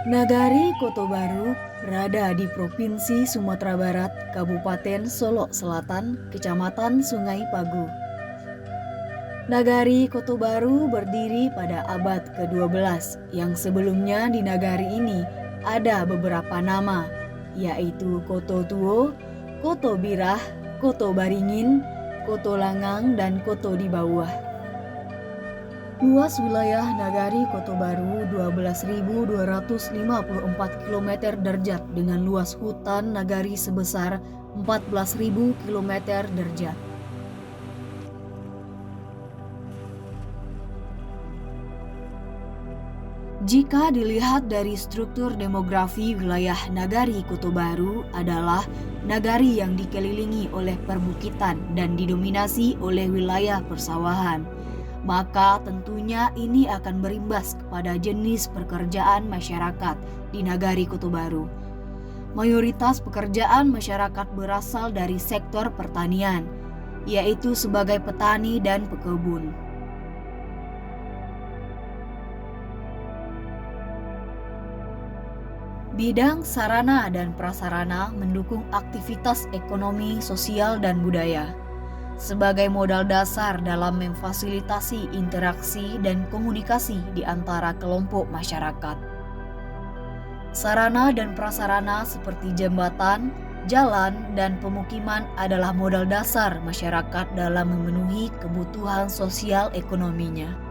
Nagari Koto Baru berada di Provinsi Sumatera Barat, Kabupaten Solok Selatan, Kecamatan Sungai Pagu. Nagari Koto Baru berdiri pada abad ke-12, yang sebelumnya di nagari ini ada beberapa nama, yaitu Koto Tuo, Koto Birah, Koto Baringin, Koto Langang, dan Koto di Bawah. Luas wilayah Nagari Koto Baru 12.254 km derjat dengan luas hutan nagari sebesar 14.000 km derjat. Jika dilihat dari struktur demografi wilayah Nagari Koto Baru adalah nagari yang dikelilingi oleh perbukitan dan didominasi oleh wilayah persawahan. Maka tentunya ini akan berimbas kepada jenis pekerjaan masyarakat di Nagari Koto Baru. Mayoritas pekerjaan masyarakat berasal dari sektor pertanian, yaitu sebagai petani dan pekebun. Bidang sarana dan prasarana mendukung aktivitas ekonomi, sosial, dan budaya sebagai modal dasar dalam memfasilitasi interaksi dan komunikasi di antara kelompok masyarakat. Sarana dan prasarana seperti jembatan, jalan, dan pemukiman adalah modal dasar masyarakat dalam memenuhi kebutuhan sosial ekonominya.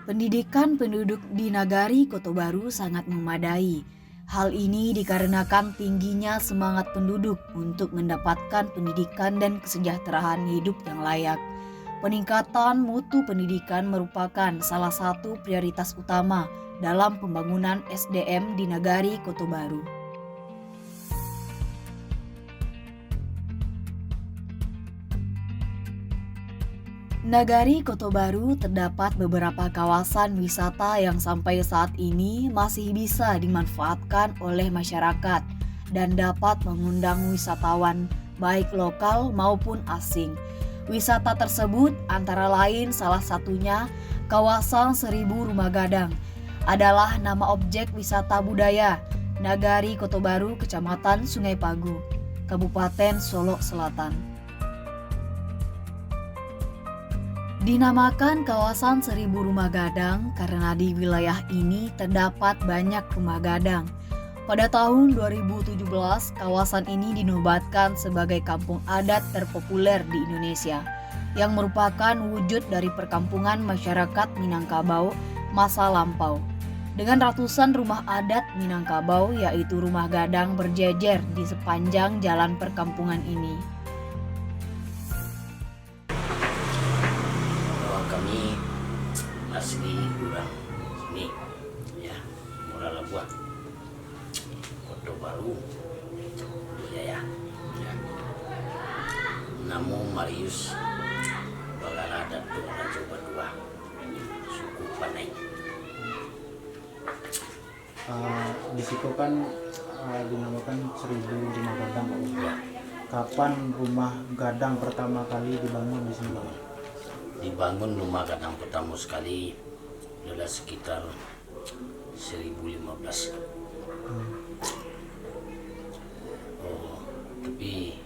Pendidikan penduduk di Nagari Koto Baru sangat memadai. Hal ini dikarenakan tingginya semangat penduduk untuk mendapatkan pendidikan dan kesejahteraan hidup yang layak. Peningkatan mutu pendidikan merupakan salah satu prioritas utama dalam pembangunan SDM di Nagari Koto Baru. Nagari Koto Baru terdapat beberapa kawasan wisata yang sampai saat ini masih bisa dimanfaatkan oleh masyarakat dan dapat mengundang wisatawan baik lokal maupun asing. Wisata tersebut antara lain salah satunya kawasan Seribu Rumah Gadang adalah nama objek wisata budaya Nagari Koto Baru, Kecamatan Sungai Pagu, Kabupaten Solok Selatan. Dinamakan kawasan Seribu Rumah Gadang karena di wilayah ini terdapat banyak rumah gadang. Pada tahun 2017, kawasan ini dinobatkan sebagai kampung adat terpopuler di Indonesia, yang merupakan wujud dari perkampungan masyarakat Minangkabau masa lampau. Dengan ratusan rumah adat Minangkabau, yaitu rumah gadang berjejer di sepanjang jalan perkampungan ini. Kami asli orang sini ya, Muara Labuan, Koto Baru, Jaya ya. Namo Marius Bagala Datu Raja Badua, suku Panai. Di situ kan dinamakan Seribu Rumah Gadang, Pak. Ya. Kapan rumah gadang pertama kali dibangun di sini, Pak? Dibangun rumah gadang pertama sekali adalah sekitar 1015. Tapi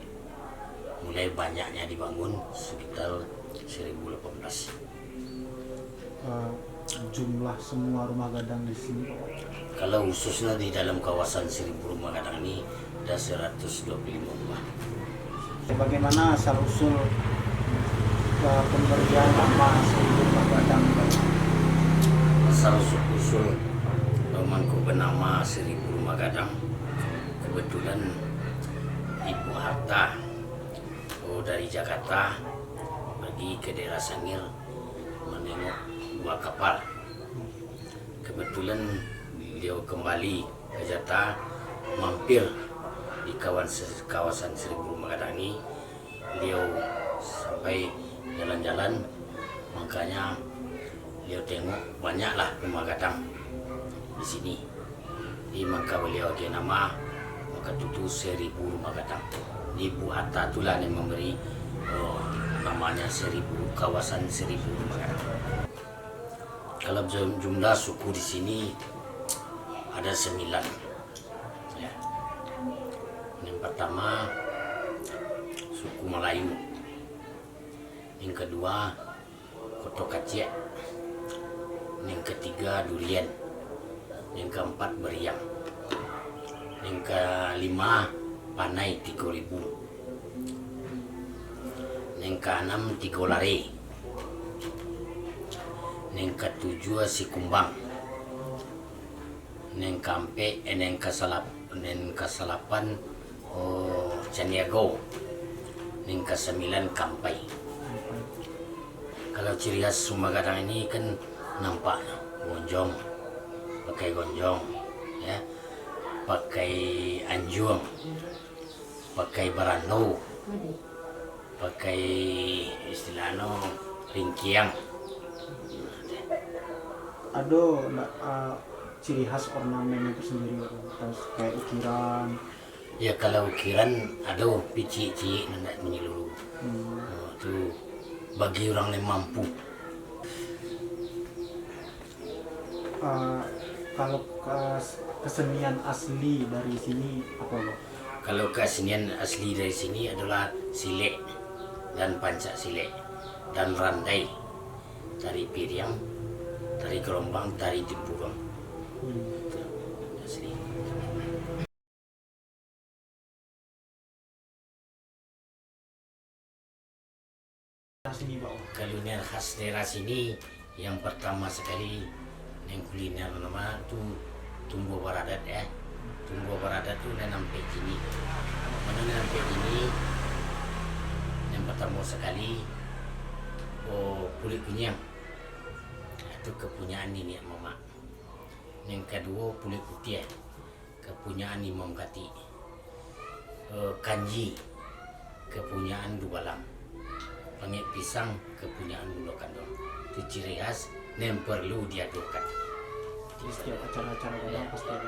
mulai banyaknya dibangun sekitar 1018. Jumlah semua rumah gadang di sini, Pak? Kalau khususnya di dalam kawasan Seribu Rumah Gadang ini ada 125 rumah. Bagaimana asal usul pemberian nama Seribu Rumah Gadang, Pak? Asal usul temanku bernama Seribu Rumah Gadang, kebetulan Ibu Harta dari Jakarta pergi ke daerah Sangir menengok dua kapal. Kebetulan beliau kembali ke Jakarta, mampir di kawasan Seribu Rumah Gadang ini. Beliau sampai jalan-jalan, makanya beliau tengok banyaklah rumah gadang di sini. Di maka beliau ke nama maka itu 1000 rumah gadang. Ibu Hatta itulah yang memberi Oh, namanya kawasan Seribu Rumah Gadang. Kalau jumlah suku di sini ada 9. Ya. Yang pertama suku Melayu, yang kedua Koto Kacek, yang ketiga Durian, yang keempat Beriang, yang kelima Panai 3000, yang keenam Tigolare, yang ketujuh Sikumbang, yang kesalapan Caniago, yang kesembilan Kampai. Kalau ciri khas Rumah Gadang ini kan nampaknya pakai gonjong, ya, pakai anjung, pakai barando, pakai istilahnya ringkiang. Ada ciri khas ornamen itu sendiri, terus kayak ukiran. Ya kalau ukiran ada pici-pici nak menyeluruh. Itu bagi orang yang mampu. Kalau kesenian asli dari sini apa loh? Kalau kesenian asli dari sini adalah silek dan pancak silek dan randai, tari piring, tari gerombang, tari tempurung. Itu asli. Sini bawah. Kuliner khas daerah sini yang pertama sekali yang kuliner nama tu tumbuh baradat, ya. Tumbuh baradat tu nampak sini. Mana nampak sini? Yang pertama sekali kulit kunyang. Itu kepunyaan ini mama. Yang kedua kulit putih, kepunyaan Imam Kati. Kanji, kepunyaan Dubalang. Pangit pisang, kepunyaan Bulu Kandung. Itu ciri khas yang perlu diadukan. Di setiap acara-acara Gadang pasti ada.